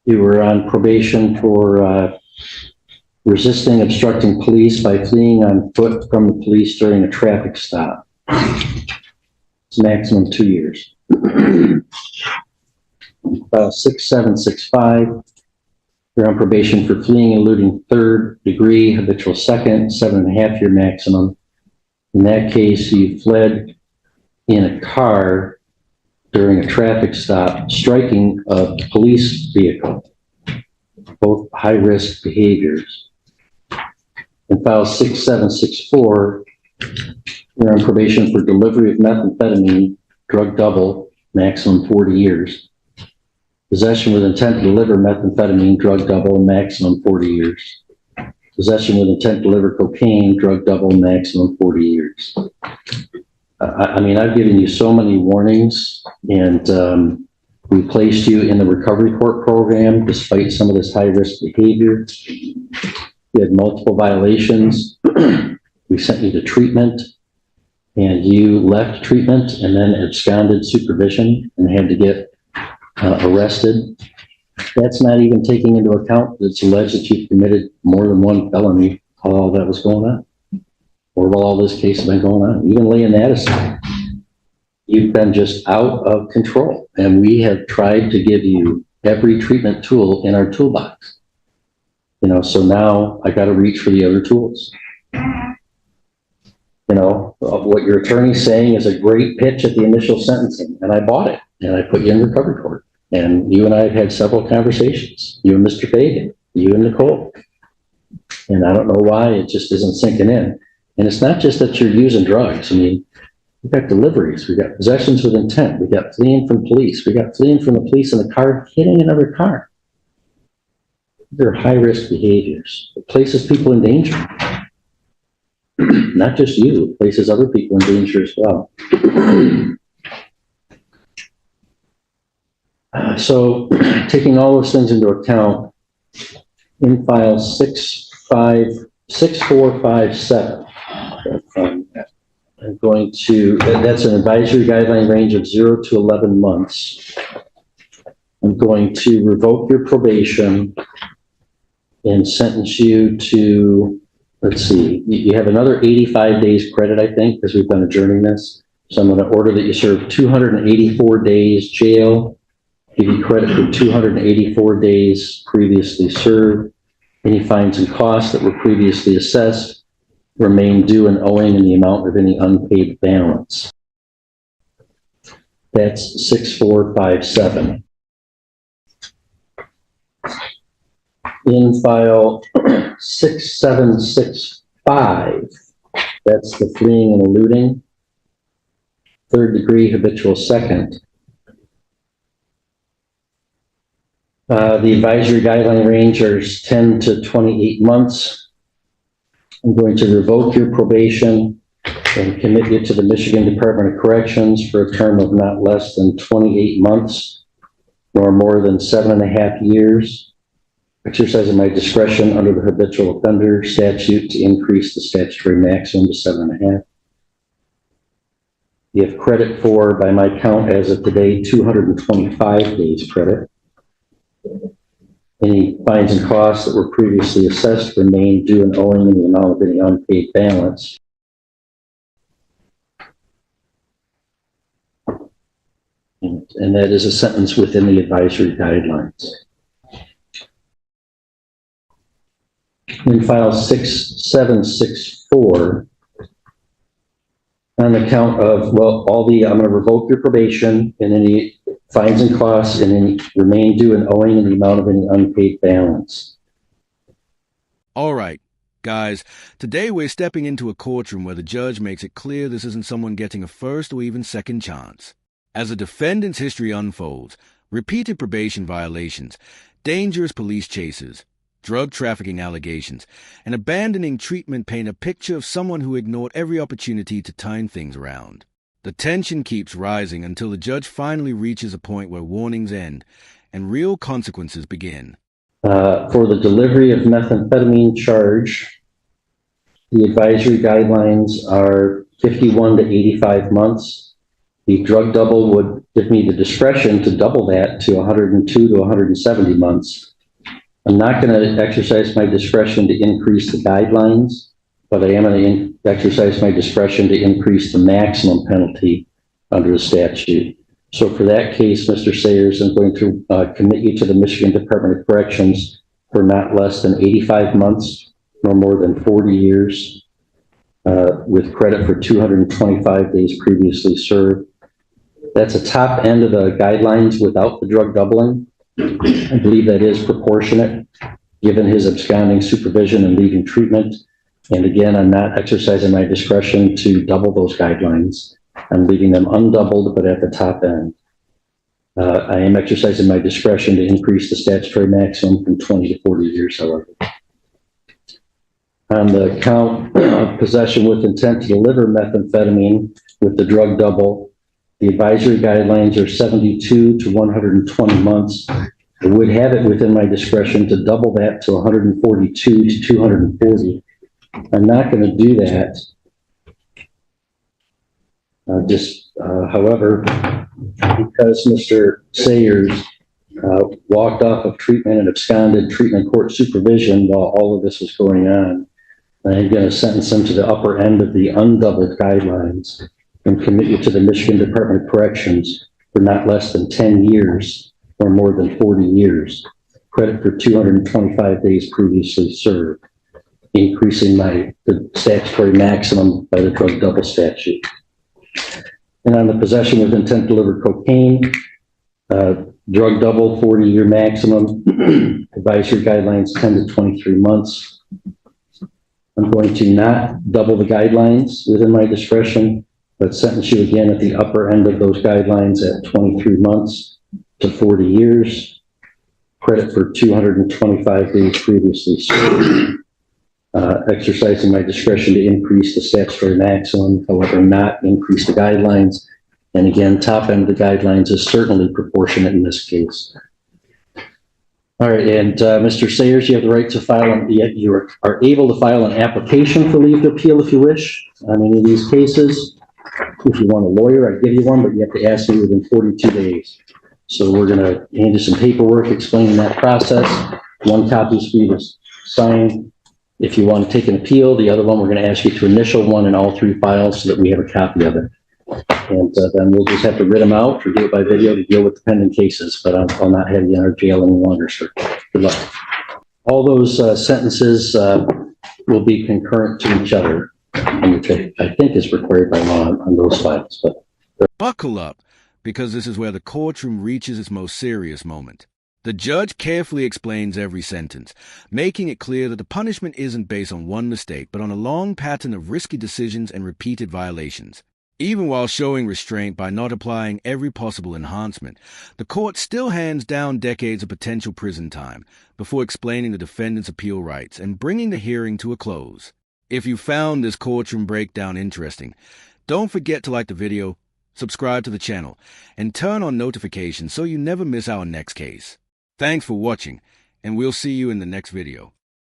You were on probation for resisting obstructing police by fleeing on foot from the police during a traffic stop. It's maximum 2 years. File 6765. You're on probation for fleeing and eluding third degree, habitual second, 7.5 year maximum. In that case, you fled in a car during a traffic stop, striking a police vehicle. Both high-risk behaviors. In file 6764, you're on probation for delivery of methamphetamine, drug double, maximum 40 years. Possession with intent to deliver methamphetamine, drug double, maximum 40 years. Possession with intent to deliver cocaine, drug double, maximum 40 years. I mean, I've given you so many warnings, and we placed you in the recovery court program despite some of this high-risk behavior. You had multiple violations. We sent you to treatment, and you left treatment and then absconded supervision and had to get arrested. That's not even taking into account that it's alleged that you've committed more than one felony while all that was going on, or while all this case has been going on. Even laying that aside, you've been just out of control, and we have tried to give you every treatment tool in our toolbox. You know, so now I got to reach for the other tools. You know, what your attorney's saying is a great pitch at the initial sentencing, and I bought it, and I put you in recovery court. And you and I have had several conversations, you and Mr. Fagan, you and Nicole. And I don't know why it just isn't sinking in. And it's not just that you're using drugs. I mean, we've got deliveries, we've got possessions with intent, we've got fleeing from police, we got fleeing from the police in the car, hitting another car. They're high-risk behaviors. It places people in danger. Not just you, it places other people in danger as well. So taking all those things into account, in file 6457, I'm going to, that's an advisory guideline range of 0 to 11 months. I'm going to revoke your probation and sentence you to, let's see, you have another 85 days credit, I think, because we've been adjourning this. So I'm going to order that you serve 284 days jail, give you credit for 284 days previously served. Any fines and costs that were previously assessed remain due and owing in the amount of any unpaid balance. That's 6457. In file 6765, that's the fleeing and eluding, third degree habitual second. The advisory guideline range is 10 to 28 months. I'm going to revoke your probation and commit you to the Michigan Department of Corrections for a term of not less than 28 months, nor more than 7.5 years, exercising my discretion under the habitual offender statute to increase the statutory maximum to 7.5. You have credit for, by my count as of today, 225 days credit. Any fines and costs that were previously assessed remain due and owing in the amount of any unpaid balance. And that is a sentence within the advisory guidelines. In file 6764, on account of, well, I'm going to revoke your probation and any fines and costs and any remain due and owing in the amount of any unpaid balance. All right, guys, today we're stepping into a courtroom where the judge makes it clear this isn't someone getting a first or even second chance. As the defendant's history unfolds, repeated probation violations, dangerous police chases, drug trafficking allegations, and abandoning treatment paint a picture of someone who ignored every opportunity to turn things around. The tension keeps rising until the judge finally reaches a point where warnings end and real consequences begin. For the delivery of methamphetamine charge, the advisory guidelines are 51 to 85 months. The drug double would give me the discretion to double that to 102 to 170 months. I'm not going to exercise my discretion to increase the guidelines, but I am going to exercise my discretion to increase the maximum penalty under the statute. So for that case, Mr. Sayers, I'm going to commit you to the Michigan Department of Corrections for not less than 85 months, no more than 40 years, with credit for 225 days previously served. That's a top end of the guidelines without the drug doubling. I believe that is proportionate, given his absconding supervision and leaving treatment. And again, I'm not exercising my discretion to double those guidelines. I'm leaving them undoubled, but at the top end. I am exercising my discretion to increase the statutory maximum from 20 to 40 years, however. On the count of possession with intent to deliver methamphetamine with the drug double, the advisory guidelines are 72 to 120 months. I would have it within my discretion to double that to 142 to 240. I'm not going to do that. However, because Mr. Sayers walked off of treatment and absconded treatment court supervision while all of this was going on, I'm going to sentence him to the upper end of the undoubled guidelines and commit you to the Michigan Department of Corrections for not less than 10 years or more than 40 years. Credit for 225 days previously served, increasing the statutory maximum by the drug double statute. And on the possession with intent to deliver cocaine, drug double, 40-year maximum, advisory guidelines 10 to 23 months. I'm going to not double the guidelines within my discretion, but sentence you again at the upper end of those guidelines at 23 months to 40 years. Credit for 225 days previously served. Exercising my discretion to increase the statutory maximum, however, not increase the guidelines. And again, top end of the guidelines is certainly proportionate in this case. All right, and Mr. Sayers, you have the right to file, you are able to file an application for leave to appeal if you wish on any of these cases. If you want a lawyer, I give you one, but you have to ask me within 42 days. So we're going to hand you some paperwork explaining that process. One copy is for you to sign. If you want to take an appeal, the other one, we're going to ask you to initial one in all three files so that we have a copy of it. And then we'll just have to read them out or do it by video to deal with the pending cases, but I'll not have you in our jail any longer, sir. Good luck. All those sentences will be concurrent to each other, which I think is required by law on those files. But buckle up, because this is where the courtroom reaches its most serious moment. The judge carefully explains every sentence, making it clear that the punishment isn't based on one mistake, but on a long pattern of risky decisions and repeated violations. Even while showing restraint by not applying every possible enhancement, the court still hands down decades of potential prison time before explaining the defendant's appeal rights and bringing the hearing to a close. If you found this courtroom breakdown interesting, don't forget to like the video, subscribe to the channel, and turn on notifications so you never miss our next case. Thanks for watching, and we'll see you in the next video.